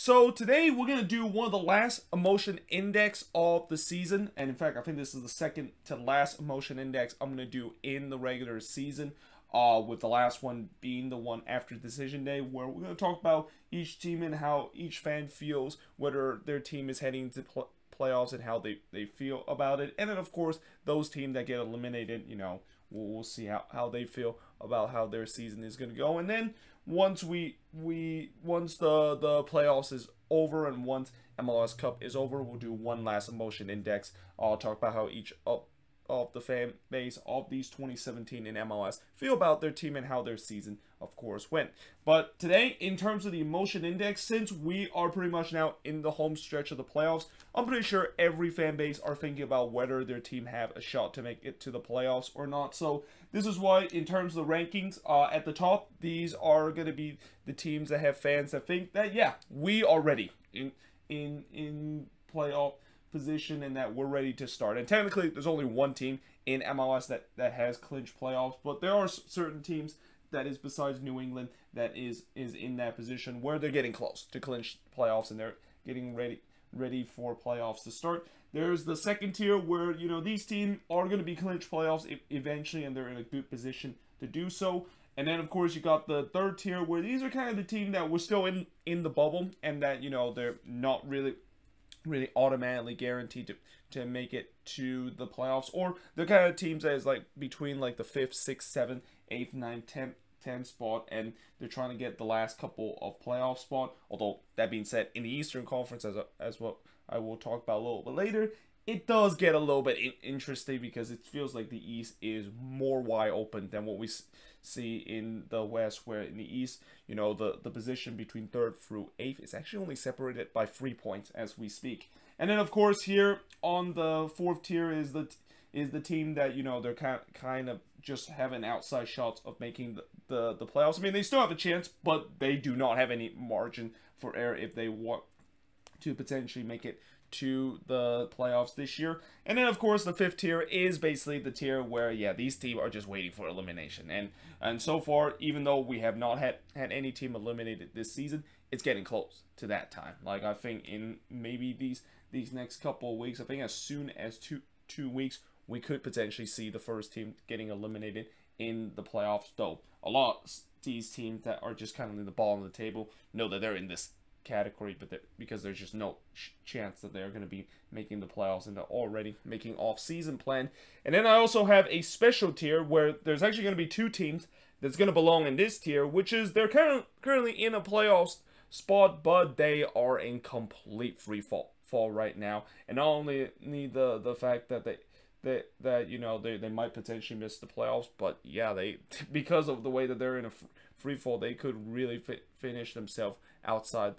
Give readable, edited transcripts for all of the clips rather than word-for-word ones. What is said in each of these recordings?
So today we're going to do one of the last emotion index of the season. And in fact, I think this is the second to last emotion index I'm going to do in the regular season. With the last one being the one after decision day, where we're going to talk about each team and how each fan feels, whether their team is heading to playoffs and how they feel about it. And then, of course, those teams that get eliminated, we'll see how they feel about how their season is going to go. And then once the playoffs is over and once MLS Cup is over, we'll do one last emotion index. I'll talk about how each of the fan base of these 2017 in MLS feel about their team and how their season, of course, went. But today, in terms of the emotion index, since we are pretty much now in the home stretch of the playoffs, I'm pretty sure every fan base are thinking about whether their team have a shot to make it to the playoffs or not. So this is why, in terms of the rankings, at the top, these are going to be the teams that have fans that think that, yeah, we are ready in playoff position and that we're ready to start. And technically there's only one team in MLS that has clinched playoffs, but there are certain teams that is besides New England that is in that position where they're getting close to clinch playoffs and they're getting ready for playoffs to start. There's the second tier where these teams are going to be clinched playoffs eventually and they're in a good position to do so. And then, of course, you got the third tier where these are kind of the team that were still in the bubble and that they're not really automatically guaranteed to make it to the playoffs, or the kind of teams that is like between like the 5th, 6th, 7th, 8th, 9th, 10th spot, and they're trying to get the last couple of playoff spot. Although that being said, in the Eastern Conference, as what I will talk about a little bit later, it does get a little bit interesting because it feels like the East is more wide open than what we see in the West, where in the East, the position between 3rd through 8th is actually only separated by 3 points as we speak. And then, of course, here on the 4th tier is the team that, they're kind of just having outside shots of making the playoffs. I mean, they still have a chance, but they do not have any margin for error if they want to potentially make it to the playoffs this year. And then, of course, the 5th tier is basically the tier where, yeah, these teams are just waiting for elimination. And so far, even though we have not had any team eliminated this season, it's getting close to that time. Like, I think in maybe these next couple of weeks, I think as soon as two weeks, we could potentially see the first team getting eliminated in the playoffs. Though a lot of these teams that are just kind of in the bottom of the table know that they're in this category, but because there's just no chance that they're going to be making the playoffs and they're already making off-season plan. And then I also have a special tier where there's actually going to be 2 teams that's going to belong in this tier, which is they're currently in a playoffs spot, but they are in complete free fall right now. And not only need the fact that they might potentially miss the playoffs, but yeah, because of the way that they're in a free fall, they could really finish themselves outside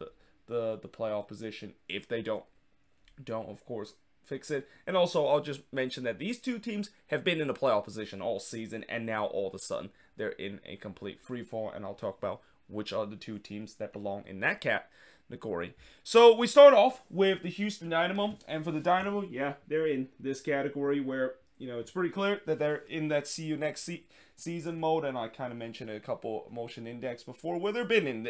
the playoff position if they don't of course fix it. And also, I'll just mention that these 2 teams have been in a playoff position all season, and now all of a sudden they're in a complete free fall, and I'll talk about which are the 2 teams that belong in that category. So we start off with the Houston Dynamo, and for the Dynamo, yeah, they're in this category where it's pretty clear that they're in that see you next season mode, and I kind of mentioned a couple emotion index before where they've been in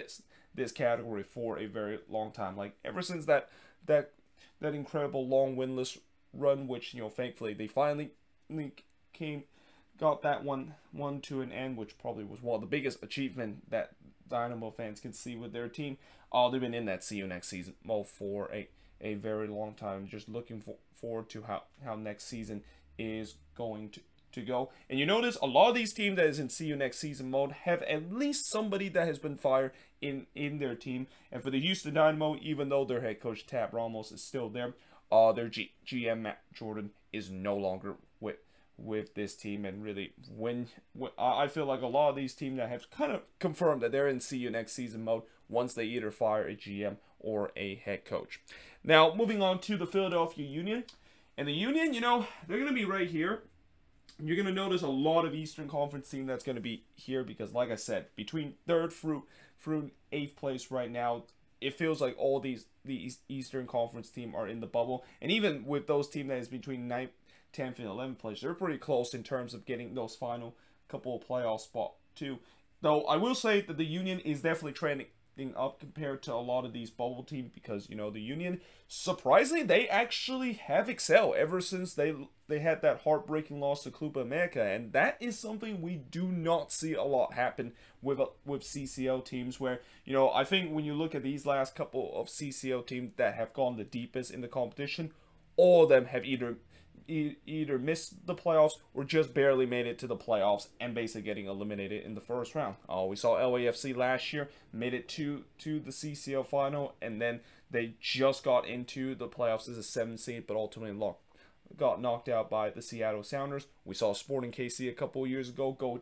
this category for a very long time, like ever since that incredible long winless run, which thankfully they finally got that one to an end, which probably was one of the biggest achievement that Dynamo fans can see with their team. They've been in that see you next season mode for a very long time. Just looking forward to how next season is going to go. And you notice a lot of these teams that is in see you next season mode have at least somebody that has been fired in their team. And for the Houston Dynamo, even though their head coach Tab Ramos is still there, their GM Matt Jordan is no longer with this team. And really, when I feel like a lot of these teams that have kind of confirmed that they're in see you next season mode once they either fire a GM or a head coach. Now, moving on to the Philadelphia Union. And the Union, they're going to be right here. You're going to notice a lot of Eastern Conference team that's going to be here because, like I said, between 3rd through 8th place right now, it feels like all these Eastern Conference team are in the bubble. And even with those teams that is between 9th, 10th, and 11th place, they're pretty close in terms of getting those final couple of playoff spot too. Though I will say that the Union is definitely trending anything up compared to a lot of these bubble teams, because, you know, the Union, surprisingly, they actually have excelled ever since they had that heartbreaking loss to Club America, and that is something we do not see a lot happen with CCL teams, where, you know, I think when you look at these last couple of CCL teams that have gone the deepest in the competition, all of them have either missed the playoffs or just barely made it to the playoffs and basically getting eliminated in the first round. We saw LAFC last year made it to the CCL final, and then they just got into the playoffs as a 7th seed, but ultimately got knocked out by the Seattle Sounders. We saw Sporting KC a couple of years ago go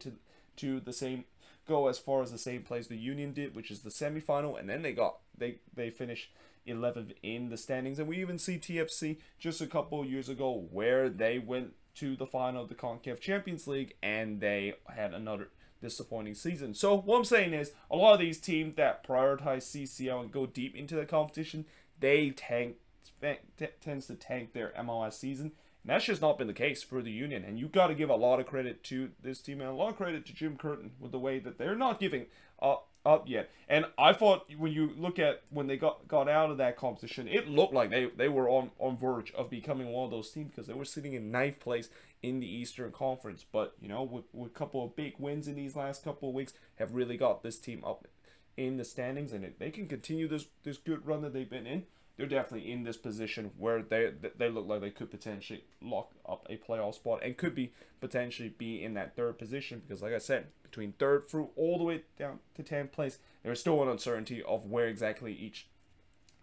as far as the same place the Union did, which is the semifinal, and then they finished 11th in the standings. And we even see TFC just a couple of years ago where they went to the final of the CONCACAF Champions League and they had another disappointing season. So what I'm saying is, a lot of these teams that prioritize CCL and go deep into the competition, they tends to tank their MLS season. And that's just not been the case for the Union. And you got to give a lot of credit to this team and a lot of credit to Jim Curtin with the way that they're not giving up yet. And I thought when you look at when they got out of that competition, it looked like they were on verge of becoming one of those teams, because they were sitting in 9th place in the Eastern Conference. But, you know, with a couple of big wins in these last couple of weeks, have really got this team up in the standings. And if they can continue this good run that they've been in, they're definitely in this position where they look like they could potentially lock up a playoff spot and could potentially be in that 3rd position, because, like I said, between 3rd through all the way down to 10th place, there's still an uncertainty of where exactly each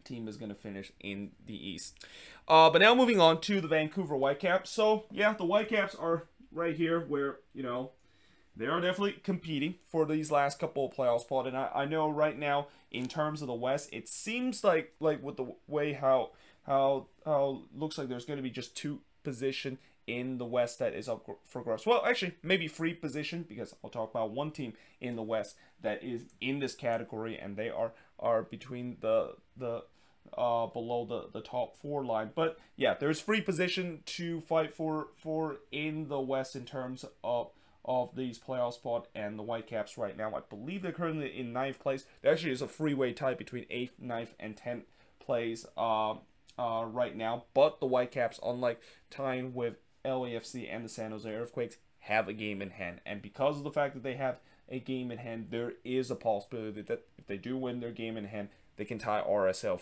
team is going to finish in the East. But now moving on to the Vancouver Whitecaps. So yeah, the Whitecaps are right here where, you know, they are definitely competing for these last couple of playoff spots. And I know right now, in terms of the West, it seems like with the way how looks like there's going to be just 2 positions in the West that is up for grabs. Well, actually, maybe 3 positions, because I'll talk about one team in the West that is in this category, and they are between the below the top 4 line. But yeah, there's 3 positions to fight for in the West in terms of these playoff spot, and the Whitecaps right now, I believe they're currently in 9th place. There actually is a freeway tie between 8th, 9th, and 10th place right now. But the Whitecaps, unlike tying with LAFC and the San Jose Earthquakes, have a game in hand. And because of the fact that they have a game in hand, there is a possibility that if they do win their game in hand, they can tie RSL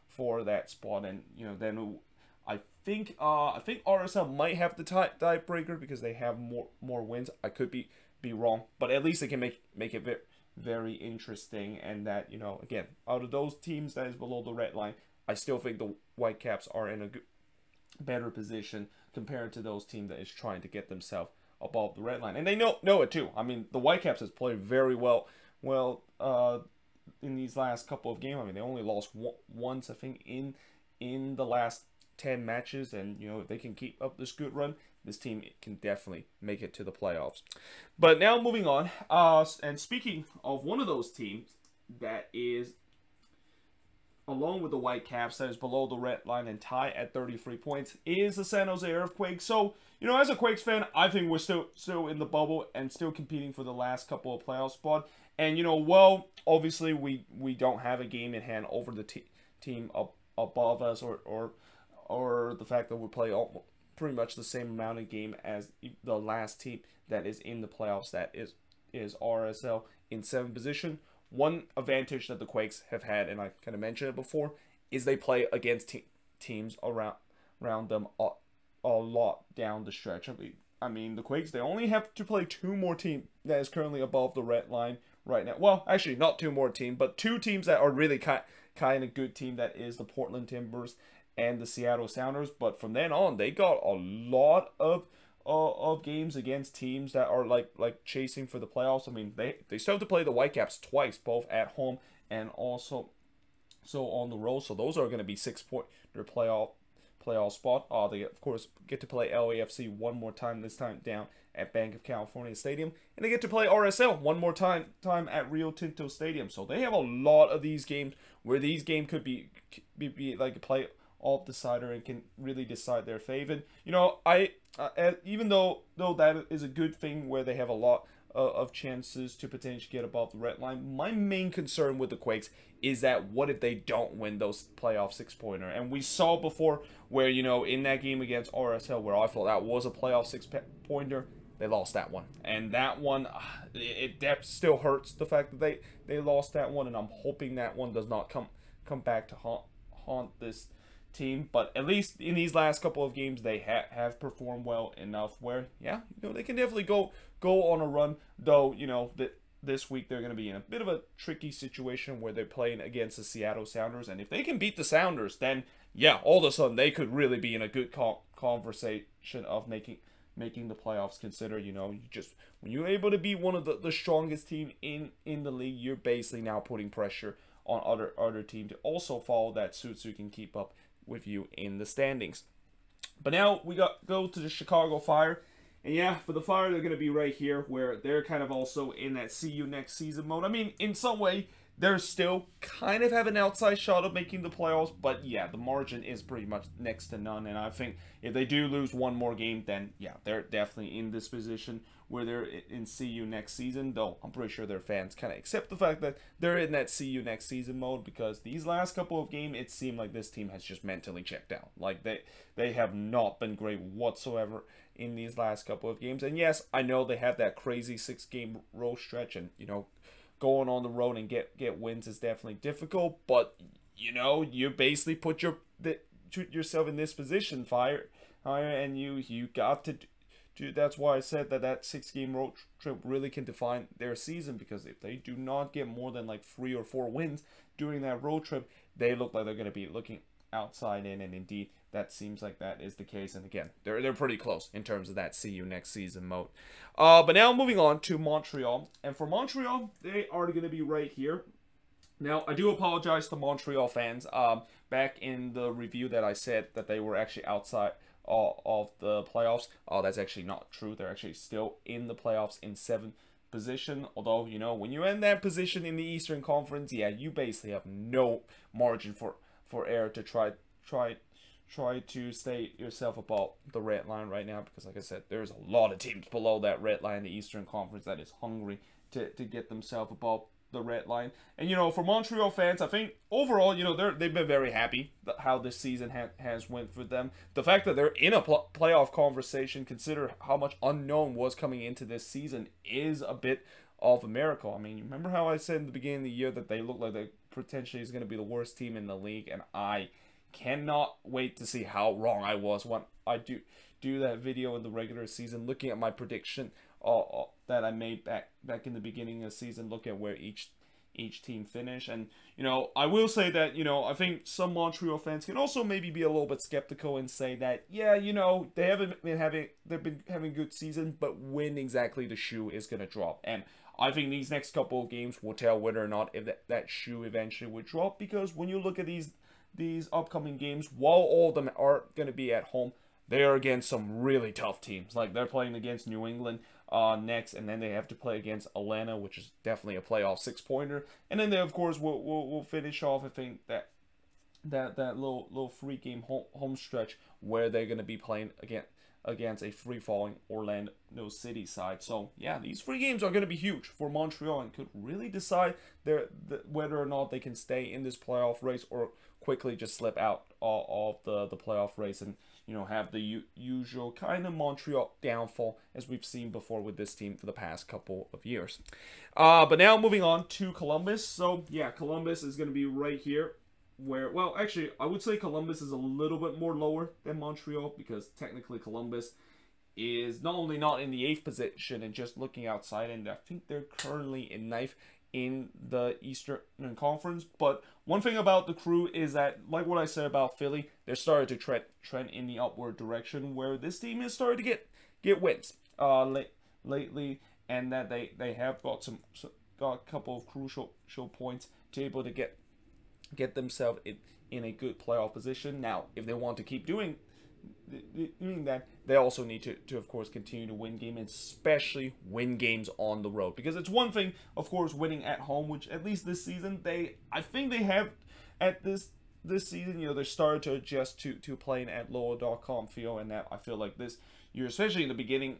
for that spot. And, you know, then I think RSL might have the tiebreaker because they have more wins. I could be wrong, but at least they can make it very, very interesting. And that, you know, again, out of those teams that is below the red line, I still think the Whitecaps are in a better position compared to those teams that is trying to get themselves above the red line, and they know it too. I mean, the Whitecaps has played very well in these last couple of games. I mean, they only lost once, I think, in the last 10 matches, and, you know, if they can keep up this good run, this team can definitely make it to the playoffs. But now moving on, and speaking of one of those teams that is along with the Whitecaps that is below the red line and tie at 33 points, is the San Jose Earthquakes. So, you know, as a Quakes fan, I think we're still in the bubble and still competing for the last couple of playoff spots. And, you know, well, obviously we don't have a game in hand over the team above us, or the fact that we play pretty much the same amount of game as the last team that is in the playoffs, that is RSL in 7th position. One advantage that the Quakes have had, and I kind of mentioned it before, is they play against teams around them a lot down the stretch. I mean, the Quakes, they only have to play 2 more teams that is currently above the red line right now. Well, actually, not 2 more teams, but 2 teams that are really kind of good team. That is the Portland Timbers and the Seattle Sounders. But from then on, they got a lot of games against teams that are like chasing for the playoffs. I mean, they still have to play the Whitecaps twice, both at home and also on the road. So those are going to be 6-pointer playoff spot. They of course get to play LAFC one more time, this time down at Bank of California Stadium, and they get to play RSL one more time at Rio Tinto Stadium. So they have a lot of these games where these games could be like a playoff decider and can really decide their fate. And, you know, even though that is a good thing where they have a lot of chances to potentially get above the red line. My main concern with the Quakes is that what if they don't win those playoff 6-pointer? And we saw before where, you know, in that game against RSL where I thought that was a playoff 6-pointer, they lost that one. And that one, that still hurts, the fact that they lost that one, and I'm hoping that one does not come back to haunt this team. But at least in these last couple of games, they have performed well enough where, yeah, you know, they can definitely go on a run. Though, you know, this week they're going to be in a bit of a tricky situation where they're playing against the Seattle Sounders, and if they can beat the Sounders, then yeah, all of a sudden they could really be in a good conversation of making the playoffs. Consider, you know, when you're able to beat one of the strongest team in the league, you're basically now putting pressure on other team to also follow that suit so you can keep up with you in the standings. But now we go to the Chicago Fire. And yeah, for the Fire, they're going to be right here where they're kind of also in that see you next season mode. I mean, in some way, they're still kind of have an outside shot of making the playoffs. But yeah, the margin is pretty much next to none. And I think if they do lose one more game, then yeah, they're definitely in this position where they're in see you next season. Though I'm pretty sure their fans kind of accept the fact that they're in that see you next season mode, because these last couple of games, it seemed like this team has just mentally checked out. Like they have not been great whatsoever in these last couple of games. And yes, I know they have that crazy 6-game road stretch, and you know, going on the road and get wins is definitely difficult. But you know, you basically put yourself in this position, Fire, and you got to do. That's why I said that 6-game road trip really can define their season, because if they do not get more than like 3 or 4 wins during that road trip, they look like they're going to be looking outside in, and indeed that seems like that is the case. And again, they're pretty close in terms of that see you next season mode. But now moving on to Montreal, and for Montreal, they are going to be right here. Now I do apologize to Montreal fans. Back in the review that I said that they were actually outside of the playoffs. That's actually not true. They're actually still in the playoffs in 7th position. Although, you know, when you're in that position in the Eastern Conference, yeah, you basically have no margin for error to try to stay yourself above the red line right now, because like I said, there's a lot of teams below that red line in the Eastern Conference that is hungry to get themselves above the red line. And you know, for Montreal fans, I think overall, you know, they've been very happy how this season has went for them. The fact that they're in a playoff conversation, consider how much unknown was coming into this season, is a bit of a miracle. I mean, you remember how I said in the beginning of the year that they look like they potentially is going to be the worst team in the league, and I cannot wait to see how wrong I was when I do that video in the regular season, looking at my prediction that I made back in the beginning of the season, look at where each team finish. And you know, I will say that, you know, I think some Montreal fans can also maybe be a little bit skeptical and say that, yeah, you know, they've been having good season, but when exactly the shoe is going to drop. And I think these next couple of games will tell whether or not if that shoe eventually would drop, because when you look at these upcoming games, while all of them are going to be at home, they are against some really tough teams. Like they're playing against New England next, and then they have to play against Atlanta, which is definitely a playoff 6-pointer. And then they, of course, will finish off, I think, that little 3-game home stretch where they're going to be playing against a free-falling Orlando City side. So yeah, these 3 games are going to be huge for Montreal and could really decide whether or not they can stay in this playoff race or quickly just slip out of the playoff race and, you know, have the usual kind of Montreal downfall as we've seen before with this team for the past couple of years. But now moving on to Columbus. So yeah, Columbus is going to be right here, where, well, actually, I would say Columbus is a little bit more lower than Montreal, because technically Columbus is not only not in the 8th position and just looking outside, and I think they're currently in 9th in the Eastern Conference. But one thing about the Crew is that, like what I said about Philly, they're starting to trend in the upward direction, where this team is starting to get wins lately, and that they have got a couple of crucial points to able to get themselves in a good playoff position. Now, if they want to keep doing that, they also need to of course continue to win games, especially win games on the road, because it's one thing, of course, winning at home, which at least this season I think they have at this season, you know, they started to adjust to playing at lower.com feel, and that I feel like this, year, especially in the beginning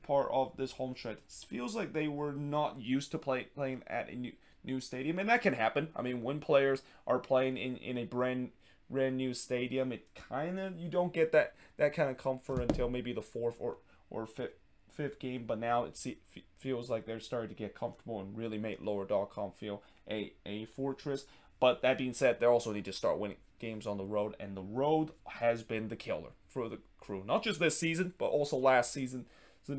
part of this home stretch. It feels like they were not used to playing at a new stadium, and that can happen. I mean, when players are playing in a brand new stadium, it kind of, you don't get that kind of comfort until maybe the fourth or fifth game. But now it feels like they're starting to get comfortable and really make Lower.com feel a fortress. But that being said, they also need to start winning games on the road, and the road has been the killer for the Crew, not just this season but also last season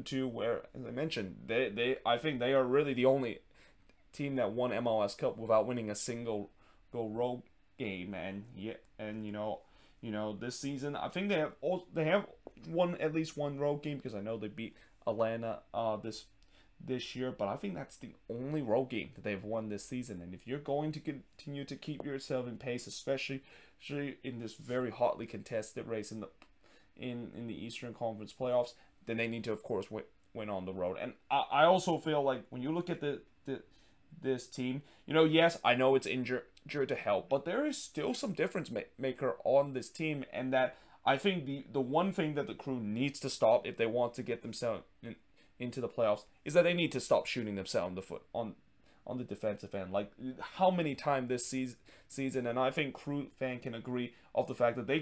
too, where, as I mentioned, I think they are really the only team that won MLS Cup without winning a single road game. And this season I think they have won at least one road game, because I know they beat Atlanta this year, but I think that's the only road game that they've won this season. And if you're going to continue to keep yourself in pace, especially in this very hotly contested race in the Eastern Conference playoffs, then they need to, of course, win on the road. And I also feel like when you look at this team, yes, I know it's injured to hell, but there is still some difference maker on this team, and that I think the one thing that the Crew needs to stop if they want to get themselves into the playoffs is that they need to stop shooting themselves in the foot on the defensive end. Like, how many times this season, and I think Crew fan can agree of the fact that they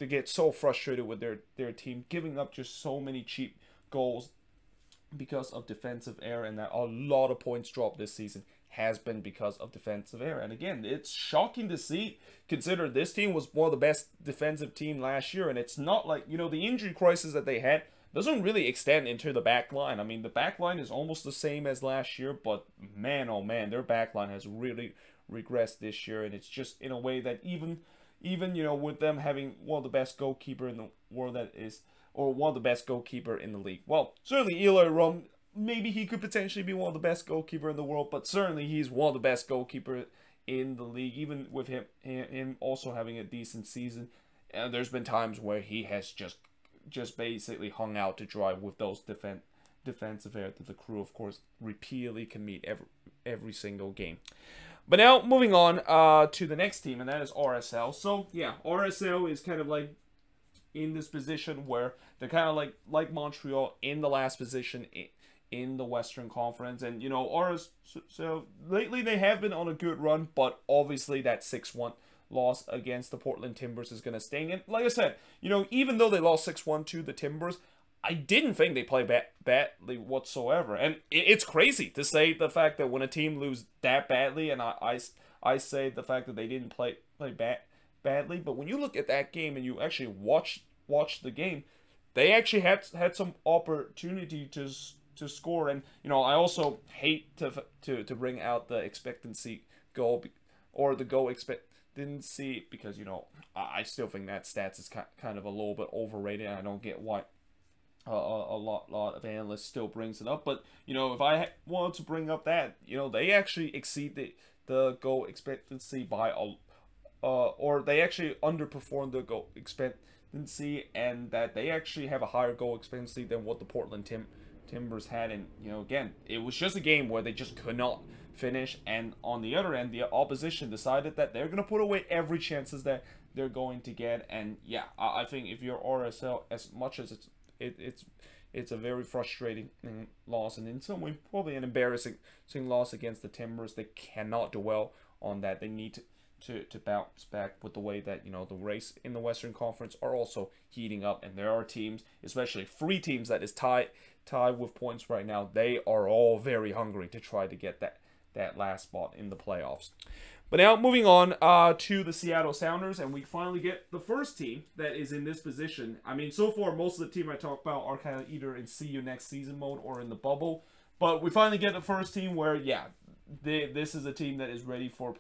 get so frustrated with their team giving up just so many cheap goals because of defensive error, and that a lot of points dropped this season has been because of defensive error. And again, it's shocking to see, consider this team was one of the best defensive team last year, and it's not like, the injury crisis that they had doesn't really extend into the back line. I mean, the back line is almost the same as last year, but man, oh man, their back line has really regressed this year. And it's just in a way that even with them having one of the best goalkeeper in the world, or one of the best goalkeeper in the league. Well, certainly Eli Rum, maybe he could potentially be one of the best goalkeeper in the world, but certainly he's one of the best goalkeeper in the league, even with him also having a decent season. And there's been times where he has just basically hung out to dry with those defensive errors that the Crew, of course, repeatedly can meet every single game. But now, moving on to the next team, and that is RSL. So, yeah, RSL is kind of like in this position where they're kind of like Montreal in the last position in the Western Conference. And, RSL, lately they have been on a good run, but obviously that 6-1 loss against the Portland Timbers is going to sting. And like I said, even though they lost 6-1 to the Timbers, I didn't think they played badly whatsoever. And it's crazy to say the fact that when a team loses that badly, and I say the fact that they didn't play badly, but when you look at that game and you actually watch the game, they actually had some opportunity to score. And I also hate to bring out the expectancy goal or the goal expectancy, because I still think that stats is kind of a little bit overrated. I don't get why a lot of analysts still brings it up. But if I wanted to bring up that, they actually exceed the goal expectancy by or they actually underperformed the goal expectancy, and that they actually have a higher goal expectancy than what the Portland Timbers had. And again, it was just a game where they just could not finish, and on the other end, the opposition decided that they're going to put away every chances that they're going to get. And yeah, I think if you're RSL, as much as it's a very frustrating loss, and in some way probably an embarrassing loss against the Timbers, they cannot dwell on that. They need to bounce back with the way that the race in the Western Conference are also heating up, and there are teams, especially 3 teams that is tied with points right now. They are all very hungry to try to get that last spot in the playoffs. But now, moving on to the Seattle Sounders, and we finally get the first team that is in this position. I mean, so far, most of the team I talk about are kind of either in see you next season mode or in the bubble. But we finally get the first team where, yeah, this is a team that is ready for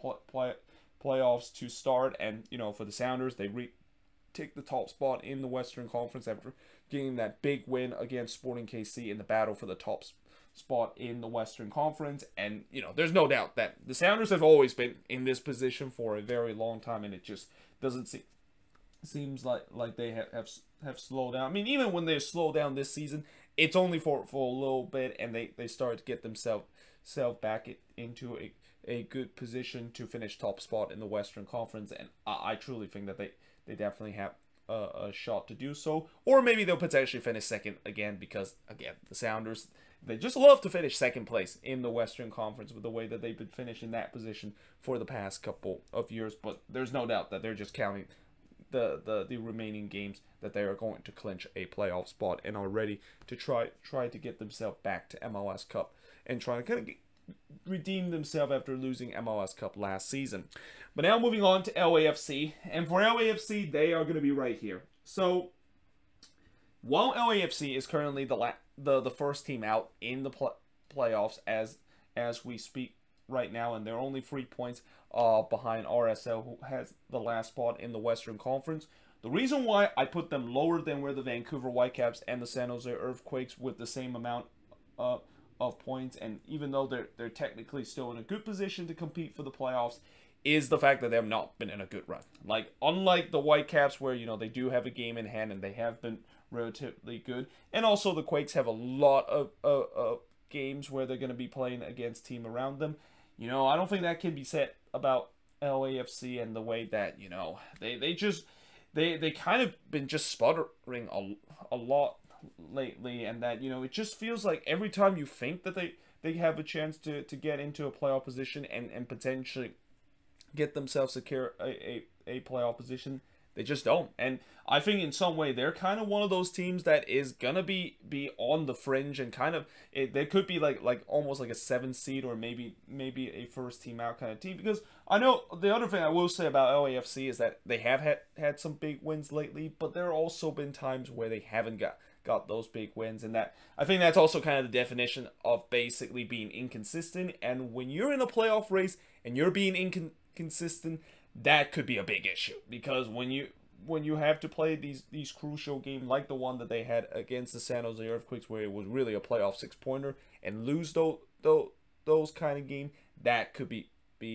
playoffs to start. And, for the Sounders, they take the top spot in the Western Conference after getting that big win against Sporting KC in the battle for the top spot in the Western Conference. And there's no doubt that the Sounders have always been in this position for a very long time, and it just doesn't seems like they have slowed down. I mean, even when they slow down this season, it's only for a little bit, and they start to get themselves back into a good position to finish top spot in the Western Conference. And I truly think that they definitely have a shot to do so. Or maybe they'll potentially finish second again because, again, the Sounders, they just love to finish second place in the Western Conference with the way that they've been finishing that position for the past couple of years. But there's no doubt that they're just counting the remaining games that they are going to clinch a playoff spot and are ready to try to get themselves back to MLS Cup and try to kind of redeem themselves after losing MLS Cup last season. But now moving on to LAFC, and for LAFC, they are going to be right here. So while LAFC is currently the first team out in the playoffs as we speak right now, and they're only 3 points behind RSL, who has the last spot in the Western Conference. The reason why I put them lower than where the Vancouver Whitecaps and the San Jose Earthquakes with the same amount of points, and even though they're technically still in a good position to compete for the playoffs, is the fact that they have not been in a good run. Like, unlike the Whitecaps, where, you know, they do have a game in hand and they have been relatively good, and also the Quakes have a lot of games where they're going to be playing against team around them. You know, I don't think that can be said about LAFC and the way that, you know, they kind of been just sputtering a lot lately, and that, you know, it just feels like every time you think that they have a chance to get into a playoff position and potentially get themselves secure a playoff position, they just don't. And I think in some way they're kind of one of those teams that is gonna be on the fringe, and kind of they could be like almost like a 7th seed, or maybe a first team out kind of team. Because I know the other thing I will say about LAFC is that they have had some big wins lately, but there have also been times where they haven't got those big wins, and that I think that's also kind of the definition of basically being inconsistent. And when you're in a playoff race and you're being inconsistent, that could be a big issue, because when you have to play these crucial games like the one that they had against the San Jose Earthquakes, where it was really a playoff 6-pointer, and lose those kind of game, that could be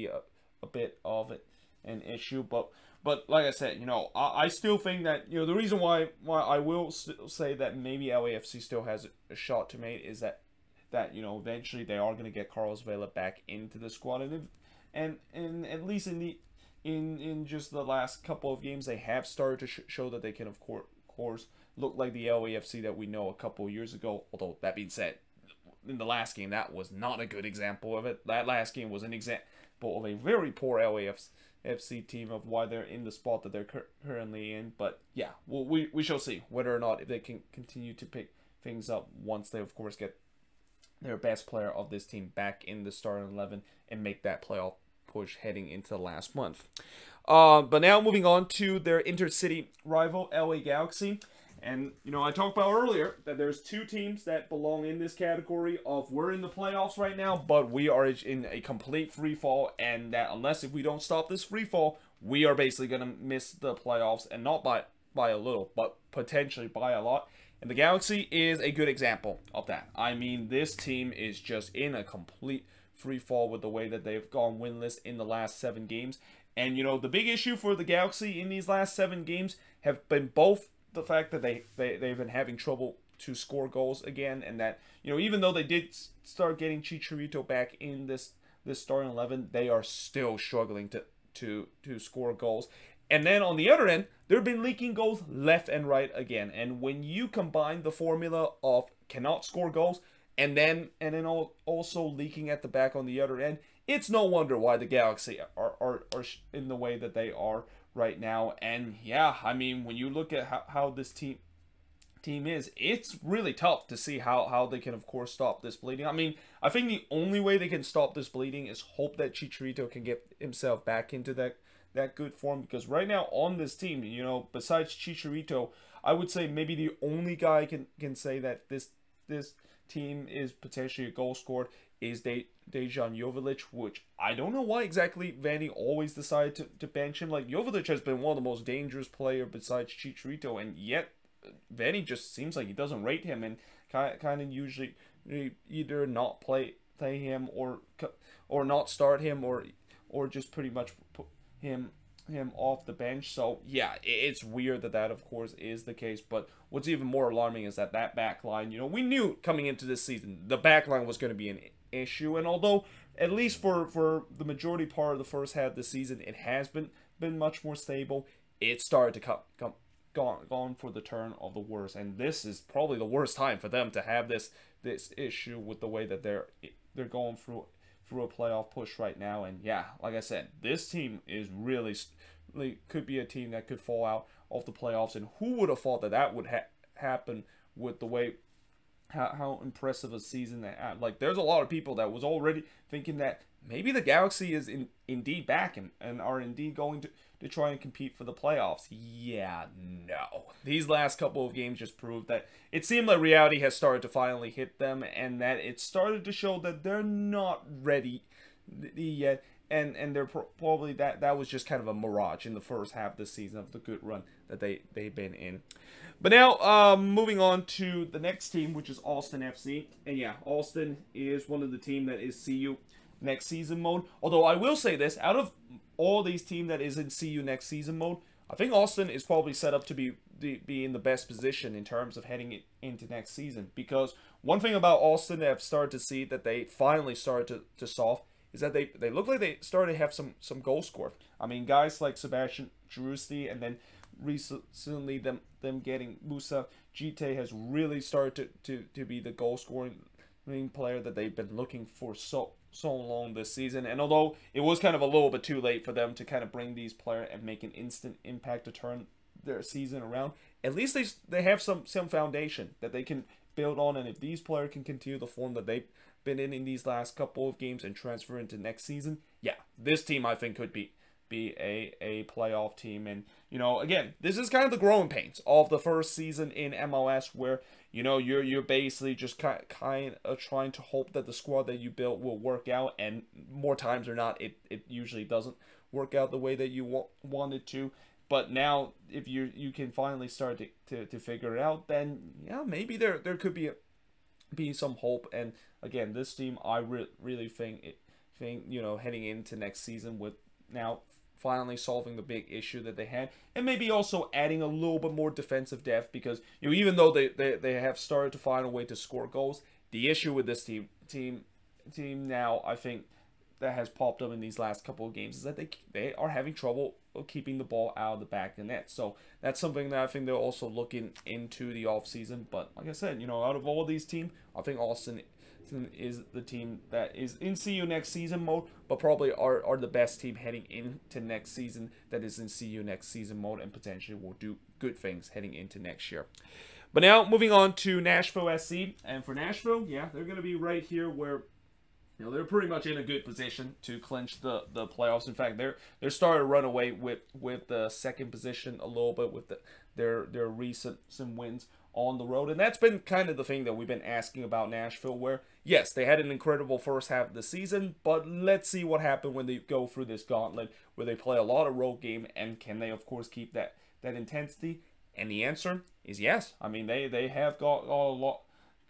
a bit of an issue. But like I said, you know, I still think that, you know, the reason why I will still say that maybe LAFC still has a shot to make is that you know, eventually they are going to get Carlos Vela back into the squad, and at least in just the last couple of games, they have started to show that they can, of course, look like the LAFC that we know a couple of years ago. Although, that being said, in the last game, that was not a good example of it. That last game was an example of a very poor LAFC team, of why they're in the spot that they're currently in. But yeah, we shall see whether or not if they can continue to pick things up once they, of course, get their best player of this team back in the starting 11 and make that playoff push heading into the last month. But now moving on to their intercity rival, LA Galaxy. And, you know, I talked about earlier that there's 2 teams that belong in this category of we're in the playoffs right now, but we are in a complete free fall, and that unless if we don't stop this free fall, we are basically going to miss the playoffs, and not by a little, but potentially by a lot. And the Galaxy is a good example of that. I mean, this team is just in a complete free fall with the way that they've gone winless in the last 7 games. And, you know, the big issue for the Galaxy in these last 7 games have been both the fact that they've been having trouble to score goals again, and that, you know, even though they did start getting Chicharito back in this starting 11, they are still struggling to score goals. And then on the other end, they've been leaking goals left and right again. And when you combine the formula of cannot score goals and then also leaking at the back on the other end, it's no wonder why the Galaxy are in the way that they are right now. And yeah, I mean, when you look at how this team is, it's really tough to see how they can, of course, stop this bleeding. I mean, I think the only way they can stop this bleeding is hope that Chicharito can get himself back into that good form, because right now on this team, you know, besides Chicharito, I would say maybe the only guy can say that this team is potentially a goal scored is Dejan Joveljic, which I don't know why exactly Vanny always decided to bench him. Like, Joveljic has been one of the most dangerous players besides Chicharito, and yet Vanny just seems like he doesn't rate him, and kind of usually either not play him or not start him, or just pretty much put him off the bench. So yeah, it's weird that of course is the case. But what's even more alarming is that back line, you know, we knew coming into this season the back line was going to be an issue, and although at least for the majority part of the first half of the season it has been much more stable, it started to gone for the turn of the worst, and this is probably the worst time for them to have this issue with the way that they're going through a playoff push right now. And yeah, like I said, this team is really could be a team that could fall out of the playoffs, and who would have thought that that would happen with the way how impressive a season they had. Like, there's a lot of people that was already thinking that maybe the Galaxy is indeed back and are indeed going to try and compete for the playoffs. Yeah, no. These last couple of games just proved that it seemed like reality has started to finally hit them, and that it started to show that they're not ready yet. And they're probably that was just kind of a mirage in the first half of the season of the good run that they've been in. But now, moving on to the next team, which is Austin FC. And yeah, Austin is one of the team that is CU next season mode. Although I will say this, out of all these teams that is in CU next season mode, I think Austin is probably set up to be in the best position in terms of heading into next season. Because one thing about Austin that I've started to see that they finally started to solve is that they look like they started to have some goal scored. I mean, guys like Sebastian Giusti, and then recently them getting Musa Gite has really started to be the goal scoring player that they've been looking for so long this season. And although it was kind of a little bit too late for them to kind of bring these players and make an instant impact to turn their season around, at least they have some foundation that they can build on. And if these players can continue the form that they've been in these last couple of games and transfer into next season, yeah, this team I think could be a playoff team. And you know, again, this is kind of the growing pains of the first season in MLS, where you know you're basically just kind of trying to hope that the squad that you built will work out, and more times than not it usually doesn't work out the way that you want it to. But now if you can finally start to figure it out, then yeah, maybe there could be some hope. And again, this team I really think you know, heading into next season with now finally solving the big issue that they had, and maybe also adding a little bit more defensive depth, because you know, even though they have started to find a way to score goals, the issue with this team now, I think, that has popped up in these last couple of games is that they are having trouble keeping the ball out of the back of the net. So that's something that I think they're also looking into the offseason. But like I said, you know, out of all these teams, I think Austin is the team that is in CU next season mode, but probably are the best team heading into next season that is in CU next season mode, and potentially will do good things heading into next year. But now moving on to Nashville SC, and for Nashville, yeah, they're going to be right here where, you know, they're pretty much in a good position to clinch the playoffs. In fact, they're starting to run away with the second position a little bit with their recent wins on the road. And that's been kind of the thing that we've been asking about Nashville, where yes, they had an incredible first half of the season, but let's see what happened when they go through this gauntlet where they play a lot of road game, and can they of course keep that intensity? And the answer is yes. I mean, they have got a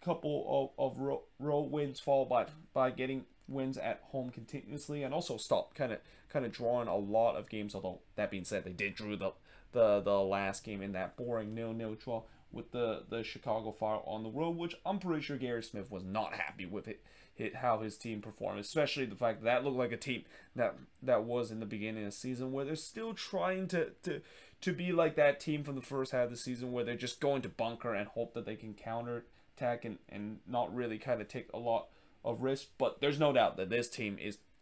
couple of road wins followed by getting wins at home continuously, and also stop kind of drawing a lot of games. Although that being said, they did drew the last game in that boring 0-0 draw with the Chicago Fire on the road, which I'm pretty sure Gary Smith was not happy with how his team performed, especially the fact that looked like a team that was in the beginning of the season, where they're still trying to be like that team from the first half of the season, where they're just going to bunker and hope that they can counter attack and not really kind of take a lot of risk. But there's no doubt that this team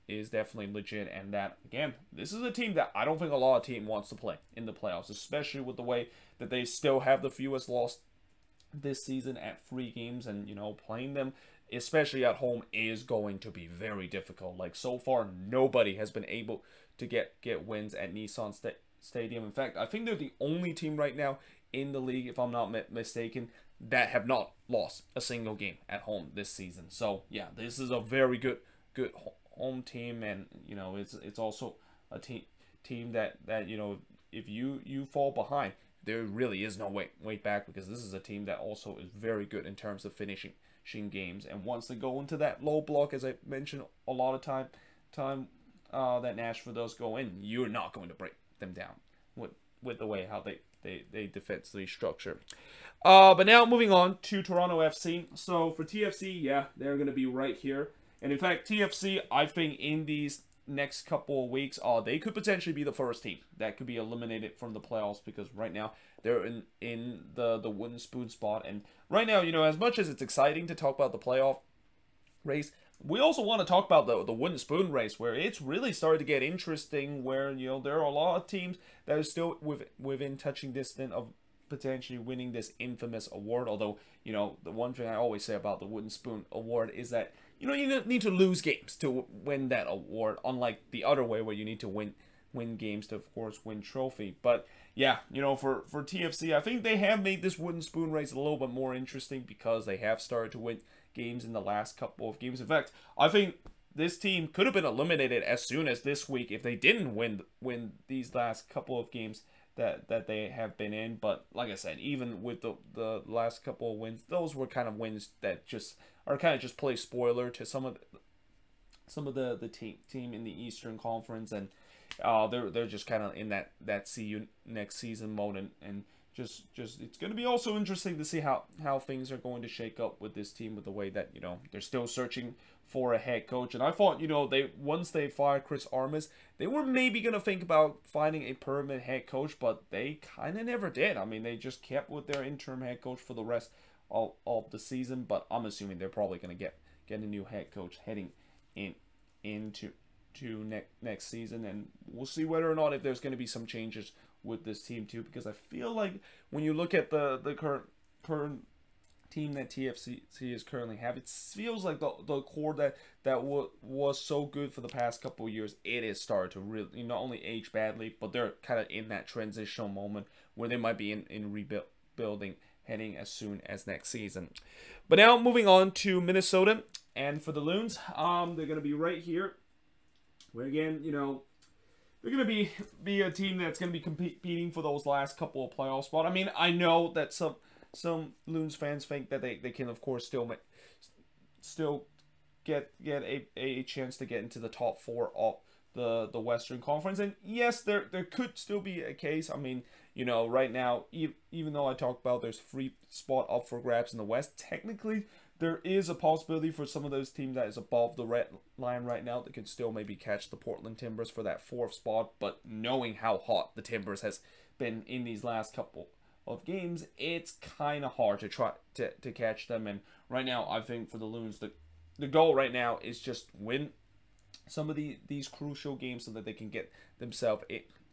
is definitely legit, and that, again, this is a team that I don't think a lot of team wants to play in the playoffs, especially with the way that they still have the fewest loss this season at 3 games. And you know, playing them especially at home is going to be very difficult. Like, so far nobody has been able to get wins at Nissan Stadium. In fact, I think they're the only team right now in the league, if I'm not mistaken, that have not lost a single game at home this season. So yeah, this is a very good home team, and you know, it's also a team that you know, if you fall behind, there really is no way back, because this is a team that also is very good in terms of finishing games. And once they go into that low block, as I mentioned a lot of time that Nashville does go in, you're not going to break them down with the way how they defensively structure. But now moving on to Toronto FC. So for TFC, yeah, they're going to be right here. And in fact, TFC, I think in these next couple of weeks, they could potentially be the first team that could be eliminated from the playoffs, because right now they're in the wooden spoon spot. And right now, as much as it's exciting to talk about the playoff race, we also want to talk about the wooden spoon race, where it's really started to get interesting, where there are a lot of teams that are still within touching distance of potentially winning this infamous award. Although, the one thing I always say about the wooden spoon award is that you need to lose games to win that award, unlike the other way where you need to win games to, of course, win trophy. But yeah, for TFC, I think they have made this wooden spoon race a little bit more interesting, because they have started to win games in the last couple of games. In fact, I think this team could have been eliminated as soon as this week if they didn't win these last couple of games that they have been in. But like I said, even with the last couple of wins, those were kind of wins that just are kind of just play spoiler to some of the team in the Eastern Conference, and they're just kind of in that see you next season mode, and just it's going to be also interesting to see how things are going to shake up with this team, with the way that they're still searching for a head coach. And I thought once they fired Chris Armas, they were maybe going to think about finding a permanent head coach, but they kind of never did. I mean, they just kept with their interim head coach for the rest of the season, but I'm assuming they're probably going to get a new head coach heading into next season, and we'll see whether or not if there's going to be some changes with this team too, because I feel like when you look at the current team that TFC is currently have, it feels like the core that was so good for the past couple of years, it is started to really not only age badly, but they're kind of in that transitional moment where they might be in rebuilding heading as soon as next season. But now moving on to Minnesota, and for the Loons, they're going to be right here, where again, they're going to be a team that's going to be competing for those last couple of playoff spots. I mean, I know that some Loons fans think that they can, of course, still get a chance to get into the top 4 of the Western Conference. And yes, there could still be a case. I mean, right now, even though I talk about there's 3 spot up for grabs in the West, technically there is a possibility for some of those teams that is above the red line right now that could still maybe catch the Portland Timbers for that 4th spot. But knowing how hot the Timbers has been in these last couple of games, it's kind of hard to try to catch them. And right now, I think for the Loons, the goal right now is just win some of these crucial games so that they can get themselves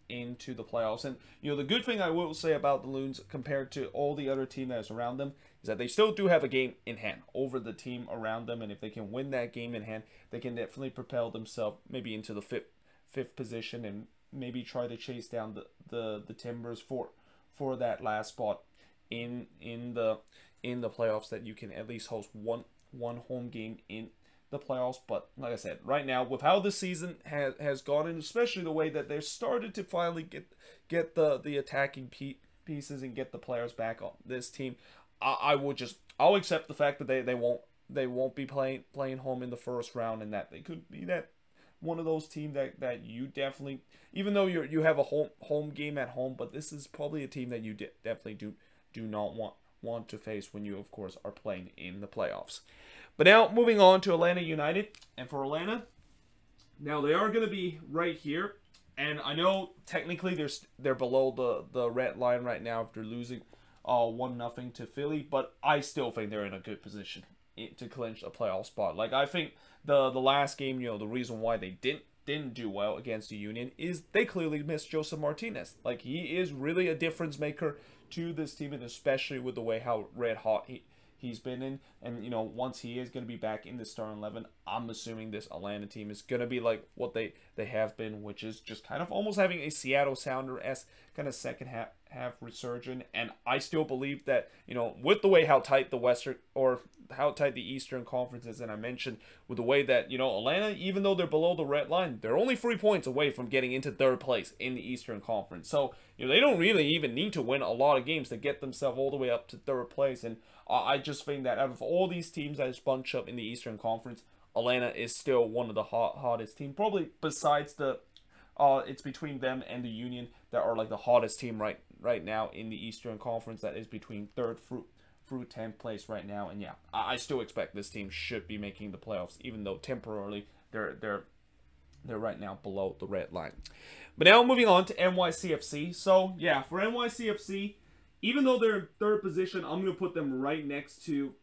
into the playoffs. And the good thing I will say about the Loons compared to all the other team that is around them is that they still do have a game in hand over the team around them, and if they can win that game in hand, they can definitely propel themselves maybe into the fifth position, and maybe try to chase down the Timbers for that last spot in the playoffs, that you can at least host one home game in the playoffs. But like I said, right now, with how the season has gone, and especially the way that they're started to finally get the attacking pieces and get the players back on this team, I'll accept the fact that they won't be playing home in the first round, and that they could be that one of those teams that you definitely, even though you have a home game at home, but this is probably a team that you definitely do not want to face when you, of course, are playing in the playoffs. But now moving on to Atlanta United, and for Atlanta, now they are going to be right here, and I know technically they're below the red line right now after losing 1-0 to Philly, but I still think they're in a good position to clinch a playoff spot. Like, I think the last game, the reason why they didn't do well against the Union is they clearly missed Joseph Martinez. Like, he is really a difference maker to this team, and especially with the way how red hot he's been in. And once he is going to be back in the starting 11, I'm assuming this Atlanta team is going to be like what they have been, which is just kind of almost having a Seattle Sounder-esque kind of second half resurgent. And I still believe that, with the way how tight the Eastern Conference is, and I mentioned with the way that, Atlanta, even though they're below the red line, they're only 3 points away from getting into 3rd place in the Eastern Conference. So, they don't really even need to win a lot of games to get themselves all the way up to 3rd place. And I just think that out of all these teams that is bunched up in the Eastern Conference, Atlanta is still one of the hottest teams. Probably besides it's between them and the Union that are like the hottest team right now in the Eastern Conference. That is between 3rd through 10th place right now. And yeah, I still expect this team should be making the playoffs, even though temporarily they're They're right now below the red line. But now moving on to NYCFC. So yeah, for NYCFC, even though they're in third position, I'm going to put them right next to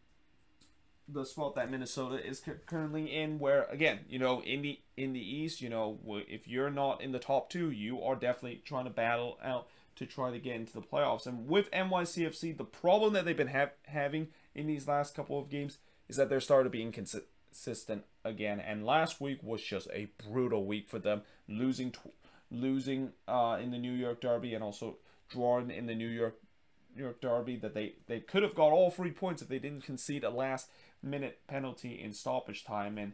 the spot that Minnesota is currently in, where again, in the East, if you're not in the top two, you are definitely trying to battle out to try to get into the playoffs. And with NYCFC, the problem that they've been having in these last couple of games is that they're starting to be inconsistent again. And last week was just a brutal week for them, losing in the New York Derby and also drawing in the New York Derby, that they could have got all 3 points if they didn't concede a last-minute penalty in stoppage time. And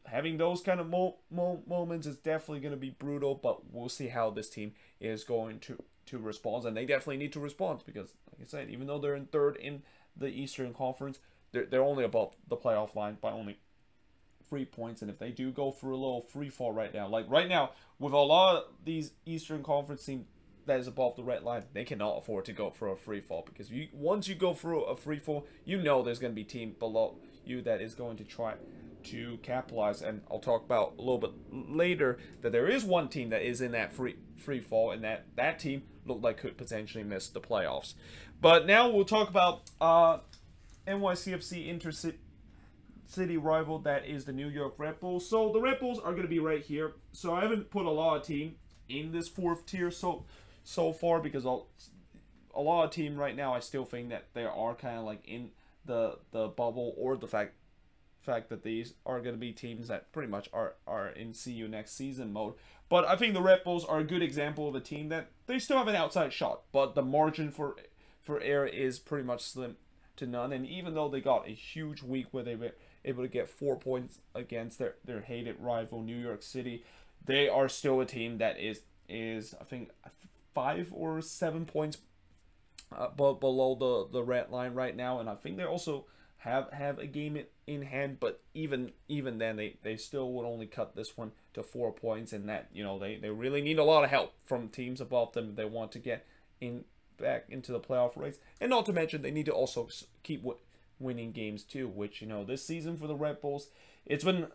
having those kind of moments is definitely going to be brutal, but we'll see how this team is going to respond. And they definitely need to respond because, like I said, even though they're in third in the Eastern Conference, they're only above the playoff line by only 3 points. And if they do go for a little free fall right now, with a lot of these Eastern Conference teams that is above the red line, they cannot afford to go for a free fall, because once you go for a free fall, there's going to be a team below you that is going to try to capitalize. And I'll talk about a little bit later that there is one team that is in that free fall, and that team looked like could potentially miss the playoffs. But now we'll talk about NYCFC intercity rival, that is the New York Red Bulls. So the Red Bulls are going to be right here. So I haven't put a lot of team in this fourth tier so far, because a lot of team right now, I still think that they are kind of like in the bubble, or the fact that these are going to be teams that pretty much are in see you next season mode. But I think the Red Bulls are a good example of a team that they still have an outside shot, but the margin for error is pretty much slim to none. And even though they got a huge week where they were able to get 4 points against their hated rival New York City, they are still a team that is I think 5 or 7 points below the red line right now. And I think they also have a game in hand, but even then they still would only cut this one to 4 points. And that they really need a lot of help from teams above them if they want to get back into the playoff race. And not to mention, they need to also keep winning games too, which this season for the Red Bulls, it's been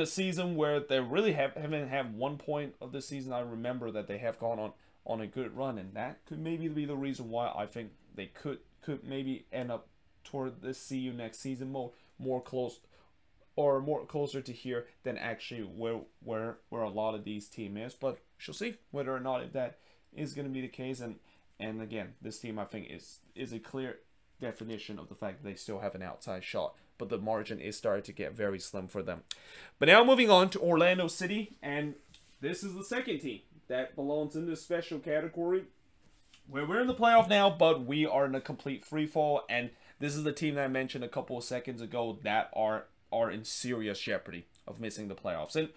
a season where they really haven't had 1 point of the season. I remember that they have gone on a good run, and that could maybe be the reason why I think they could maybe end up toward this see you next season mode, more closer to here than actually where a lot of these team is. But she'll see whether or not if that is going to be the case. And again, this team I think is a clear definition of the fact that they still have an outside shot, but the margin is starting to get very slim for them. But now moving on to Orlando City, and this is the second team that belongs in this special category where we're in the playoff now, but we are in a complete free fall. And this is the team that I mentioned a couple of seconds ago that are in serious jeopardy of missing the playoffs. And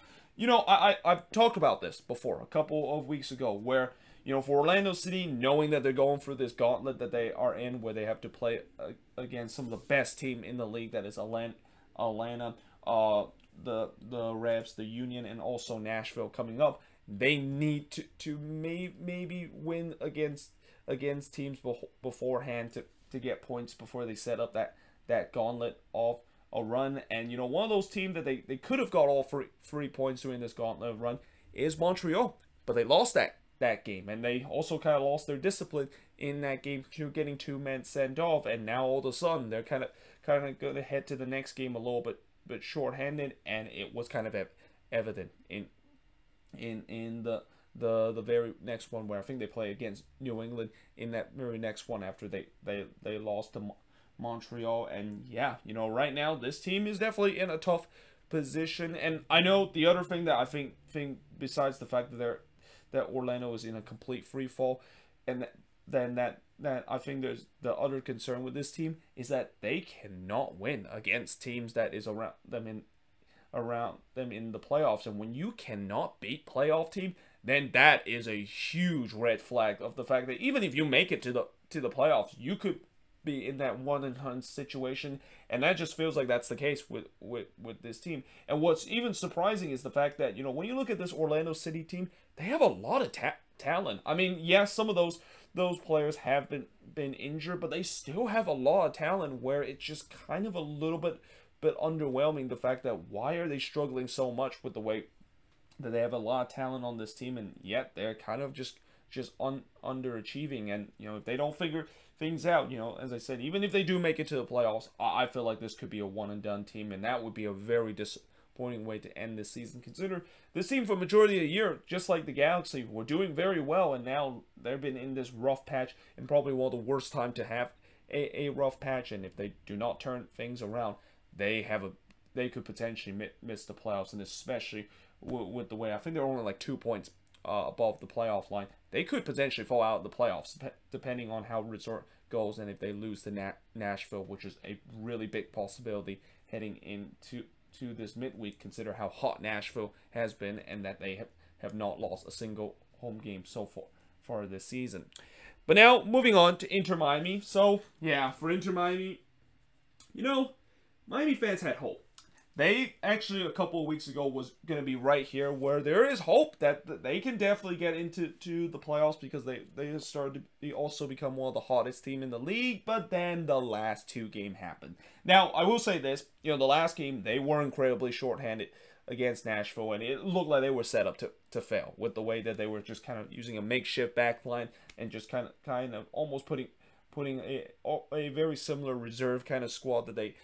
I've talked about this before a couple of weeks ago, where for Orlando City, knowing that they're going through this gauntlet that they are in, where they have to play against some of the best team in the league, that is Atlanta, the Revs, the Union, and also Nashville coming up, they need to maybe win against teams beforehand to get points before they set up that gauntlet of a run. And one of those teams that they could have got all 3 points during this gauntlet run is Montreal, but they lost that game, and they also kind of lost their discipline in that game to getting 2 men sent off. And now all of a sudden they're kind of going to head to the next game a little bit short-handed, and it was kind of evident in the very next one, where I think they play against New England in that very next one after they lost to Montreal. And yeah, right now this team is definitely in a tough position. And I know the other thing that I think besides the fact that Orlando is in a complete free fall, and that I think there's the other concern with this team is that they cannot win against teams that is around them in the playoffs. And when you cannot beat playoff team, then that is a huge red flag of the fact that even if you make it to the playoffs, you could be in that 1-1 situation. And that just feels like that's the case with this team. And what's even surprising is the fact that when you look at this Orlando City team, they have a lot of talent. I mean, yes, some of those players have been injured, but they still have a lot of talent, where it's just kind of a little bit underwhelming, the fact that why are they struggling so much with the way that they have a lot of talent on this team, and yet they're kind of just underachieving. And if they don't figure things out, as I said, even if they do make it to the playoffs, I feel like this could be a one and done team, and that would be a very disappointing way to end this season. Consider this team for majority of the year, just like the Galaxy, were doing very well, and now they've been in this rough patch, and probably one of the worst time to have a rough patch. And if they do not turn things around, they could potentially miss the playoffs, and especially with the way I think they're only like 2 points above the playoff line, they could potentially fall out of the playoffs depending on how resort goes, and if they lose to Nashville, which is a really big possibility heading into this midweek. Consider how hot Nashville has been, and that they have not lost a single home game so far this season. But now moving on to Inter Miami. So yeah, for Inter Miami, Miami fans had hope. They actually a couple of weeks ago was going to be right here where there is hope that they can definitely get into the playoffs, because they started to also become one of the hottest team in the league. But then the last two games happened. Now, I will say this, the last game, they were incredibly shorthanded against Nashville, and it looked like they were set up to fail with the way that they were just kind of using a makeshift back line and just kind of almost putting a very similar reserve kind of squad that they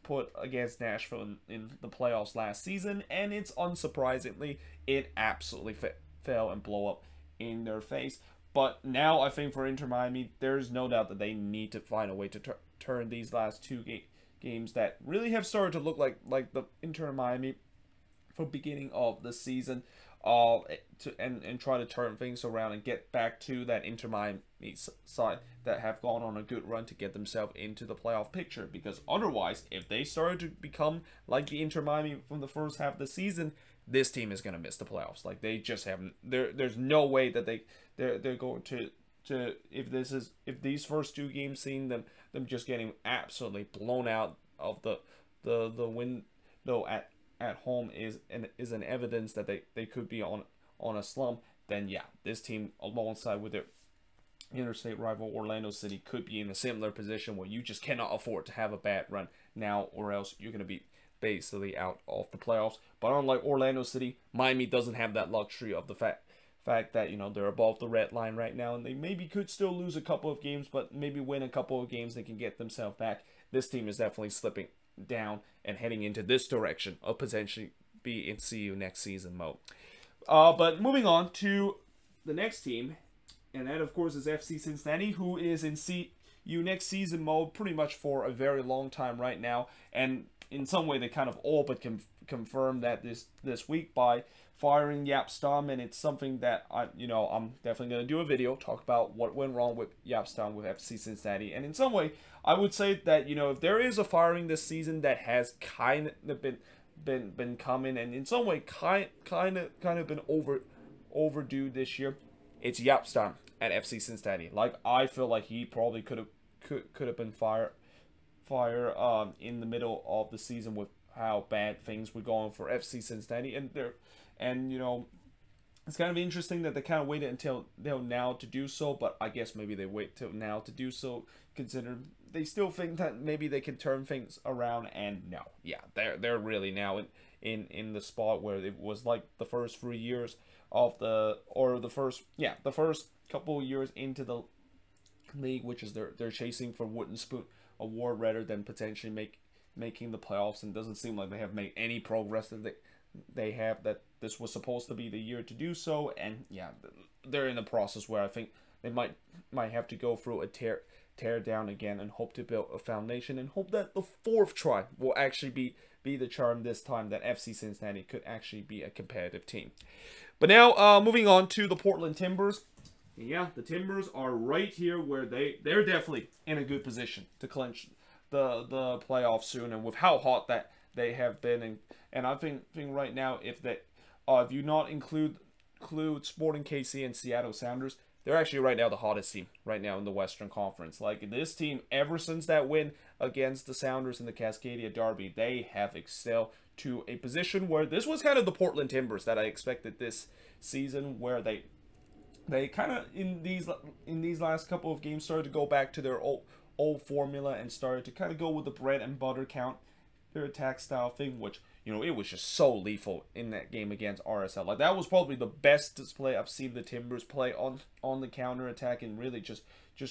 put against Nashville in the playoffs last season. And it's unsurprisingly, it absolutely fell and blow up in their face. But now I think for Inter Miami, there's no doubt that they need to find a way to turn these last two games that really have started to look like the Inter Miami from beginning of the season, and try to turn things around and get back to that Inter Miami side that have gone on a good run to get themselves into the playoff picture. Because otherwise, if they started to become like the Inter Miami from the first half of the season, this team is going to miss the playoffs. Like, they just haven't. There's no way that they're going to if these first two games seen them just getting absolutely blown out of the window at home is an evidence that they could be on a slump. Then yeah, this team alongside with their interstate rival Orlando City could be in a similar position where you just cannot afford to have a bad run now, or else you're going to be basically out of the playoffs. But unlike Orlando City, Miami doesn't have that luxury of the fact that they're above the red line right now, and they maybe could still lose a couple of games, but maybe win a couple of games, they can get themselves back. This team is definitely slipping down and heading into this direction of potentially be in see you next season mode. But moving on to the next team, and that of course is FC Cincinnati, who is in see you next season mode pretty much for a very long time right now. And in some way they kind of all but confirmed that this week by firing Jaap Stam, and it's something that I'm definitely going to do a video talk about what went wrong with Jaap Stam with FC Cincinnati. And in some way I would say that if there is a firing this season that has kind of been coming, and in some way kind of been overdue this year, it's Jaap Stam at FC Cincinnati. Like, I feel like he probably could have been fired in the middle of the season with how bad things were going for FC Cincinnati, and it's kind of interesting that they kind of waited until now to do so. But I guess maybe they wait till now to do so, considering they still think that maybe they can turn things around. And no, yeah, they're really now in the spot where it was like the first 3 years of the first couple of years into the league, which is they're chasing for Wooden Spoon award rather than potentially making the playoffs, and doesn't seem like they have made any progress that they have, that this was supposed to be the year to do so. And yeah, they're in a process where I think they might have to go through a tear down again, and hope to build a foundation, and hope that the fourth try will actually be the charm this time, that FC Cincinnati could actually be a competitive team. But now moving on to the Portland Timbers. Yeah, the Timbers are right here where they're definitely in a good position to clinch the playoffs soon, and with how hot that they have been, and I think right now, if you not include Sporting KC and Seattle Sounders, they're actually right now the hottest team right now in the Western Conference. Like, this team, ever since that win against the Sounders in the Cascadia Derby, they have excelled to a position where this was kind of the Portland Timbers that I expected this season, where they kind of in these last couple of games started to go back to their old formula and started to kind of go with the bread and butter count their attack style thing, which you know, it was just so lethal in that game against RSL. Like, that was probably the best display I've seen the Timbers play on the counter attack, and really just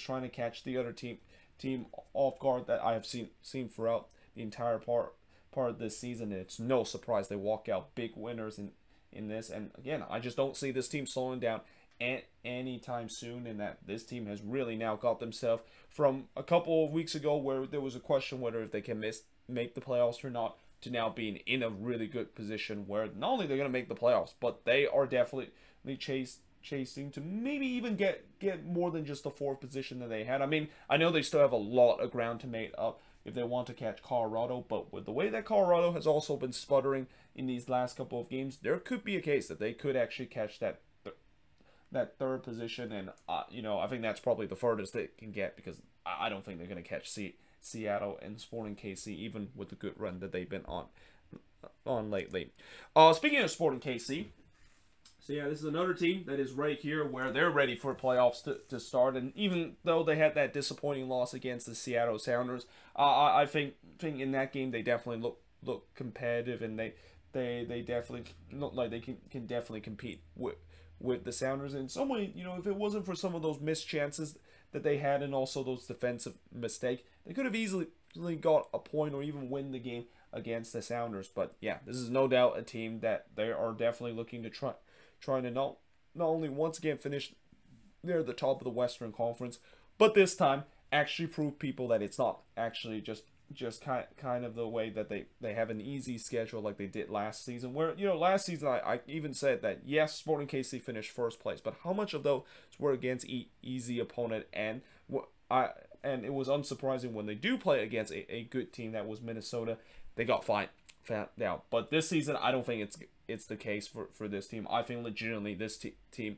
trying to catch the other team off guard that I have seen throughout the entire part of this season. And it's no surprise they walk out big winners in this. And again, I just don't see this team slowing down anytime soon, and that this team has really now got themselves from a couple of weeks ago where there was a question whether if they can make the playoffs or not, to now being in a really good position where not only they're going to make the playoffs, but they are definitely chasing to maybe even get more than just the 4th position that they had. I mean, I know they still have a lot of ground to make up if they want to catch Colorado, but with the way that Colorado has also been sputtering in these last couple of games, there could be a case that they could actually catch that 3rd position. And you know, I think that's probably the furthest they can get, because I don't think they're going to catch Seattle and Sporting KC, even with the good run that they've been on lately. Speaking of Sporting KC, so yeah, this is another team that is right here where they're ready for playoffs to start. And even though they had that disappointing loss against the Seattle Sounders, I think in that game they definitely look competitive, and they definitely look like they can definitely compete with the Sounders. In some way, you know, if it wasn't for some of those missed chances that they had, and also those defensive mistakes, they could have easily got a point or even win the game against the Sounders. But yeah, this is no doubt a team that they are definitely looking to trying to not only once again finish near the top of the Western Conference, but this time actually prove people that it's not actually just kind of the way that they have an easy schedule like they did last season, where, you know, last season I even said that yes, Sporting KC finished 1st place, but how much of those were against easy opponent? And it was unsurprising when they do play against a good team that was Minnesota, they got found out. But this season, I don't think it's the case for this team. I think legitimately this team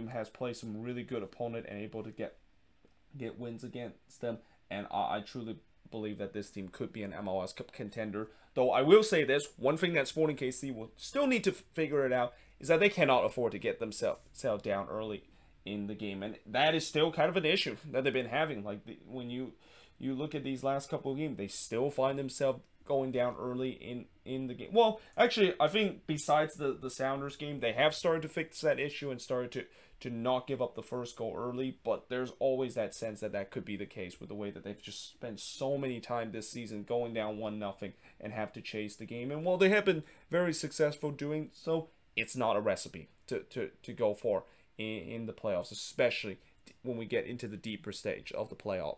has played some really good opponent and able to get wins against them, and I truly believe that this team could be an MLS Cup contender. Though I will say this, one thing that Sporting KC will still need to figure it out is that they cannot afford to get themselves down early in the game, and that is still kind of an issue that they've been having. Like, when you look at these last couple of games, they still find themselves going down early in the game. Well, actually, I think besides the Sounders game, they have started to fix that issue and started to not give up the first goal early, but there's always that sense that could be the case with the way that they've just spent so many time this season going down 1-0 and have to chase the game. And while they have been very successful doing so, it's not a recipe to go for in the playoffs, especially when we get into the deeper stage of the playoff.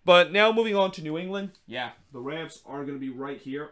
But now moving on to New England, yeah, the Revs are going to be right here,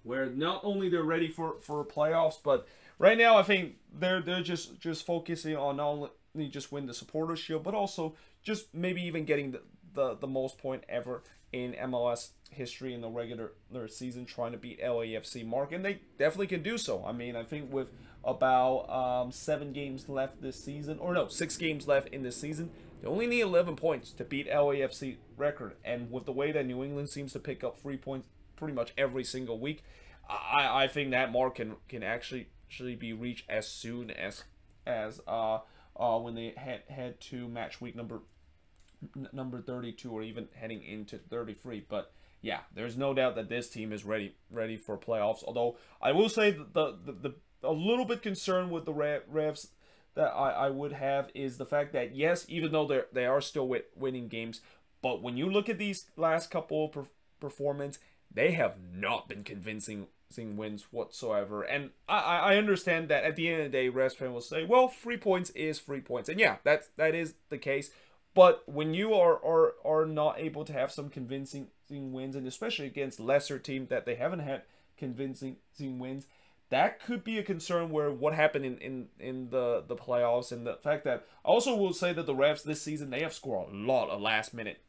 where not only they're ready for playoffs, but right now I think they're just focusing on not only just win the Supporters Shield, but also just maybe even getting the most point ever in MLS history in the regular season, trying to beat LAFC mark, and they definitely can do so. I mean, I think with about 7 games left this season, or no, 6 games left in this season, they only need 11 points to beat LAFC record. And with the way that New England seems to pick up 3 points pretty much every single week, I think that mark can actually be reached as soon as when they head to match week number 32, or even heading into 33. But yeah, there's no doubt that this team is ready for playoffs. Although I will say the a little bit concerned with the Revs that I would have is the fact that, yes, even though they are still winning games, but when you look at these last couple of performances, they have not been convincing wins whatsoever. And I understand that at the end of the day, Revs fans will say, well, 3 points is 3 points, and yeah, that is the case. But when you are not able to have some convincing wins, and especially against lesser teams that they haven't had convincing wins, that could be a concern. Where what happened in the playoffs, and the fact that I also will say that the Revs this season, they have scored a lot of last minute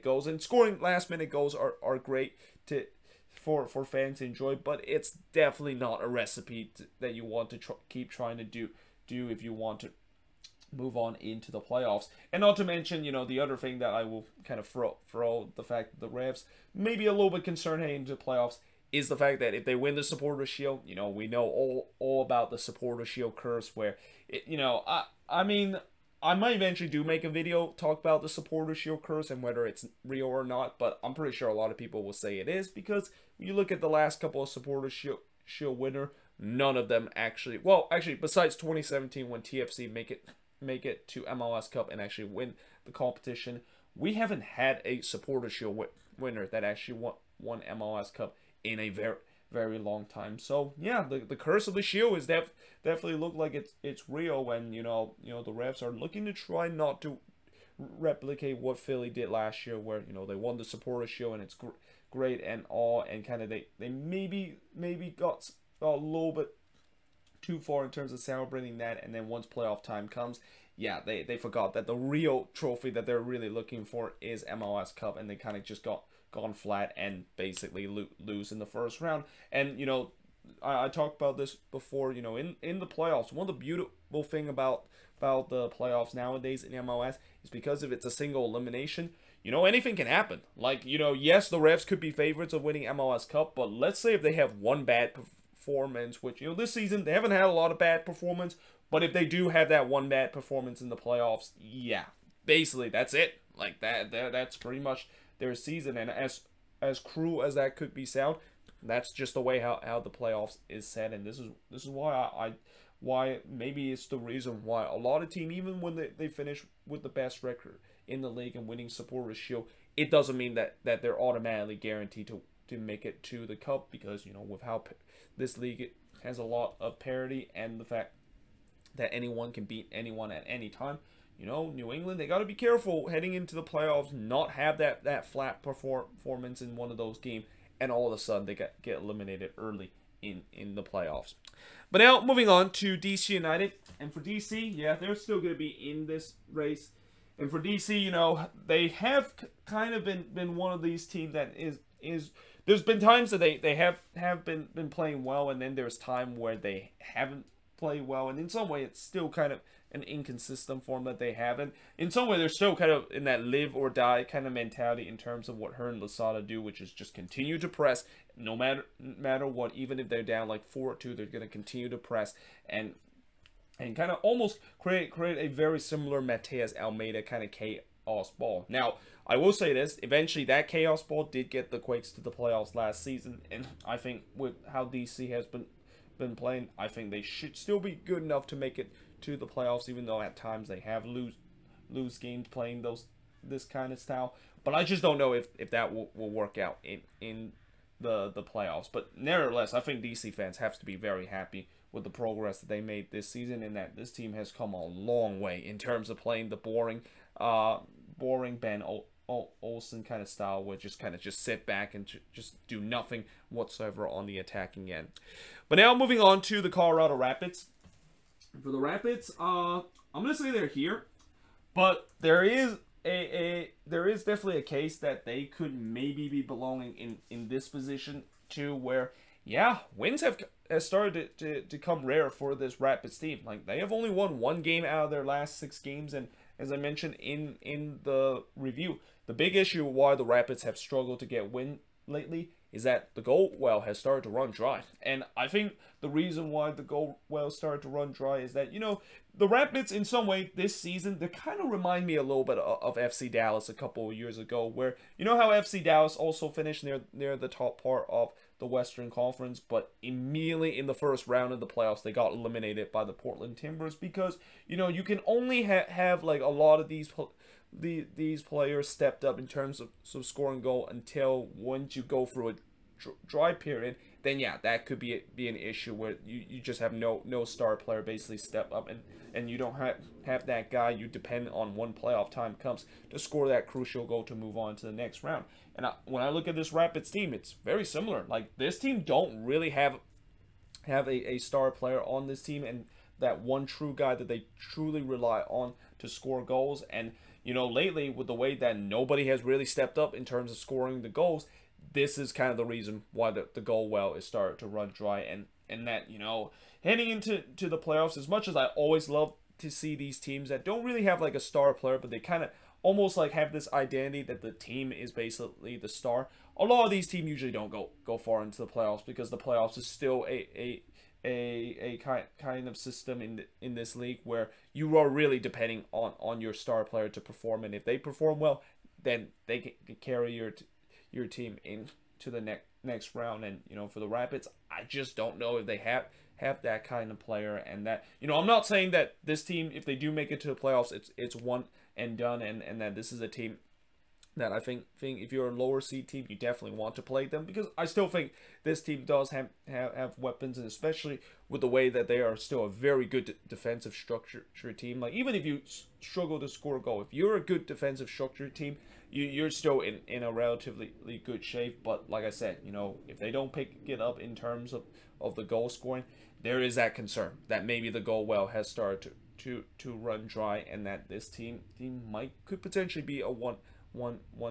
goals, and scoring last minute goals are great for fans to enjoy, but it's definitely not a recipe that you want to keep trying to do if you want to move on into the playoffs. And not to mention, you know, the other thing that I will kind of throw the fact that the Revs may be a little bit concerned heading into the playoffs is the fact that if they win the Supporters Shield, you know, we know all about the Supporters Shield curse, where I mean, I might eventually make a video talk about the Supporter Shield curse and whether it's real or not, but I'm pretty sure a lot of people will say it is, because when you look at the last couple of Supporter Shield winner, none of them actually, well, actually besides 2017 when TFC make it to MLS Cup and actually win the competition, we haven't had a Supporter Shield winner that actually won MLS Cup in a very long time. So yeah, the curse of the Shield is definitely look like it's real, and you know the refs are looking to try not to replicate what Philly did last year, where they won the Supporter Shield and it's great and all, and kind of they maybe got a little bit too far in terms of celebrating that, and then once playoff time comes, yeah, they forgot that the real trophy that they're really looking for is MLS Cup, and they kind of just gone flat and basically lose in the first round. And I talked about this before, in the playoffs, one of the beautiful thing about the playoffs nowadays in MLS is because if it's a single elimination, anything can happen. Like, yes, the refs could be favorites of winning MLS Cup, but let's say if they have one bad performance, which this season they haven't had a lot of bad performance, but if they do have that one bad performance in the playoffs, yeah, basically that's it. Like that's pretty much their season. And as cruel as that could be sound, that's just the way how the playoffs is set. And this is why maybe it's the reason why a lot of teams, even when they finish with the best record in the league and winning Supporter Shield, it doesn't mean that they're automatically guaranteed to make it to the cup, because with how this league has a lot of parity and the fact that anyone can beat anyone at any time. New England, they got to be careful heading into the playoffs, not have that flat performance in one of those games, and all of a sudden they get eliminated early in the playoffs. But now, moving on to DC United. And for DC, yeah, they're still going to be in this race. And for DC, they have kind of been one of these teams that is there's been times that they have been playing well, and then there's time where they haven't played well, and in some way it's still kind of an inconsistent form that they have, and in some way they're still kind of in that live or die kind of mentality in terms of what her and Losada do, which is just continue to press no matter what. Even if they're down like 4-2, they're going to continue to press and kind of almost create a very similar Mateus Almeida kind of chaos ball. Now, I will say this, eventually that chaos ball did get the Quakes to the playoffs last season, and I think with how DC has been playing, I think they should still be good enough to make it to the playoffs, even though at times they have lose games playing this kind of style. But I just don't know if that will work out in the playoffs. But nevertheless, I think DC fans have to be very happy with the progress that they made this season, and that this team has come a long way in terms of playing the boring Ben Olsen kind of style, where just sit back and just do nothing whatsoever on the attacking end. But now moving on to the Colorado Rapids. For the Rapids, I'm gonna say they're here, but there is definitely a case that they could maybe be belonging in this position too, where yeah, wins have started to come rare for this Rapids team. Like, they have only won one game out of their last 6 games, and as I mentioned in the review, the big issue why the Rapids have struggled to get win lately is that the goal well has started to run dry. And I think the reason why the goal well started to run dry is that, the Rapids in some way this season, they kind of remind me a little bit of FC Dallas a couple of years ago, where how FC Dallas also finished near the top part of the Western Conference, but immediately in the first round of the playoffs they got eliminated by the Portland Timbers, because you can only have like a lot of these players stepped up in terms of scoring goal until once you go through a dry period, then yeah, that could be an issue where you just have no star player basically step up, and you don't have that guy you depend on when playoff time comes to score that crucial goal to move on to the next round. And when I look at this Rapids team, it's very similar. Like, this team don't really have a star player on this team, and that one true guy that they truly rely on to score goals. And lately, with the way that nobody has really stepped up in terms of scoring the goals, this is kind of the reason why the goal well is starting to run dry. And that, heading into the playoffs, as much as I always love to see these teams that don't really have like a star player, but they kind of almost like have this identity that the team is basically the star, a lot of these teams usually don't go far into the playoffs, because the playoffs is still a a kind of system in this league where you are really depending on your star player to perform, and if they perform well, then they can carry your team into the next round. And for the Rapids, I just don't know if they have that kind of player. And that, I'm not saying that this team, if they do make it to the playoffs, it's one and done, and that this is a team that I think if you're a lower seed team, you definitely want to play them, because I still think this team does have weapons, and especially with the way that they are still a very good defensive structure team. Like, even if you struggle to score a goal, if you're a good defensive structure team, you're still in a relatively good shape. But like I said, if they don't pick it up in terms of the goal scoring, there is that concern that maybe the goal well has started to run dry, and that this team could potentially be a one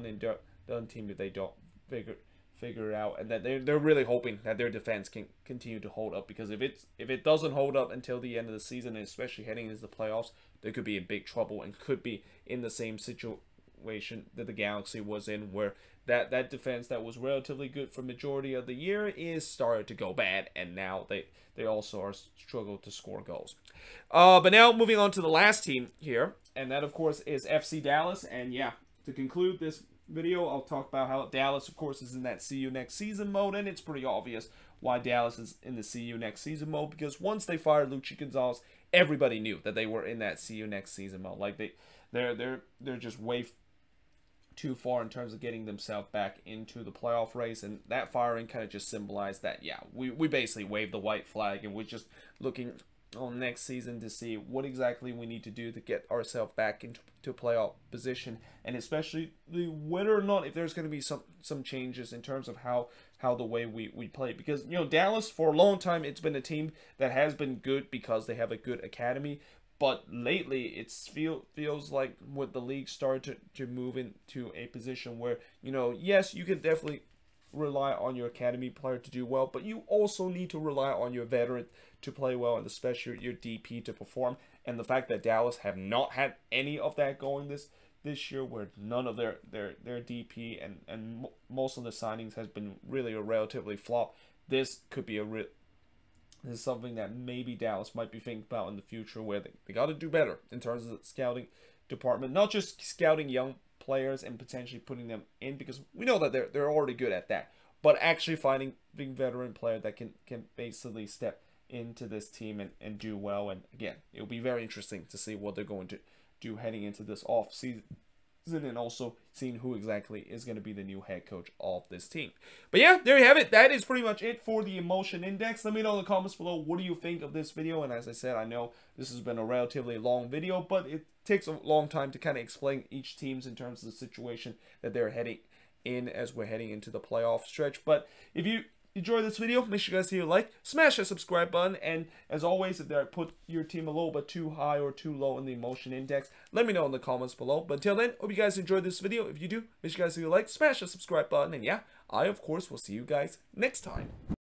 and done team if they don't figure it out, and that they're really hoping that their defense can continue to hold up, because if it doesn't hold up until the end of the season, and especially heading into the playoffs, they could be in big trouble and could be in the same situation that the Galaxy was in, where that defense that was relatively good for majority of the year is started to go bad, and now they also are struggle to score goals. But now moving on to the last team here, and that of course is FC Dallas. And yeah, to conclude this video, I'll talk about how Dallas, of course, is in that see you next season mode, and it's pretty obvious why Dallas is in the see you next season mode, because once they fired Luchi Gonzalez, everybody knew that they were in that see you next season mode. Like, they're just way too far in terms of getting themselves back into the playoff race, and that firing kind of just symbolized that, yeah, we basically waved the white flag, and we're just looking on next season to see what exactly we need to do to get ourselves back into playoff position, and especially whether or not if there's going to be some changes in terms of how the way we play, because Dallas, for a long time, it's been a team that has been good because they have a good academy. But lately, it feels like with the league started to move into a position where, yes, you can definitely rely on your academy player to do well, but you also need to rely on your veteran to play well, and especially your DP to perform. And the fact that Dallas have not had any of that going this year, where none of their DP and most of the signings has been really a relatively flop, this could be this is something that maybe Dallas might be thinking about in the future, where they got to do better in terms of the scouting department. Not just scouting young players and potentially putting them in, because we know that they're already good at that, but actually finding big veteran player that can basically step into this team and do well. And again, it'll be very interesting to see what they're going to do heading into this off season, and also seeing who exactly is going to be the new head coach of this team. But yeah, there you have it. That is pretty much it for the emotion index. Let me know in the comments below, what do you think of this video? And as I said, I know this has been a relatively long video, but it takes a long time to kind of explain each teams in terms of the situation that they're heading in as we're heading into the playoff stretch. But if you enjoyed this video, make sure you guys hit a like, smash that subscribe button, and as always, if I put your team a little bit too high or too low in the emotion index, let me know in the comments below. But until then, hope you guys enjoyed this video. If you do, make sure you guys hit a like, smash the subscribe button, and yeah, I of course will see you guys next time.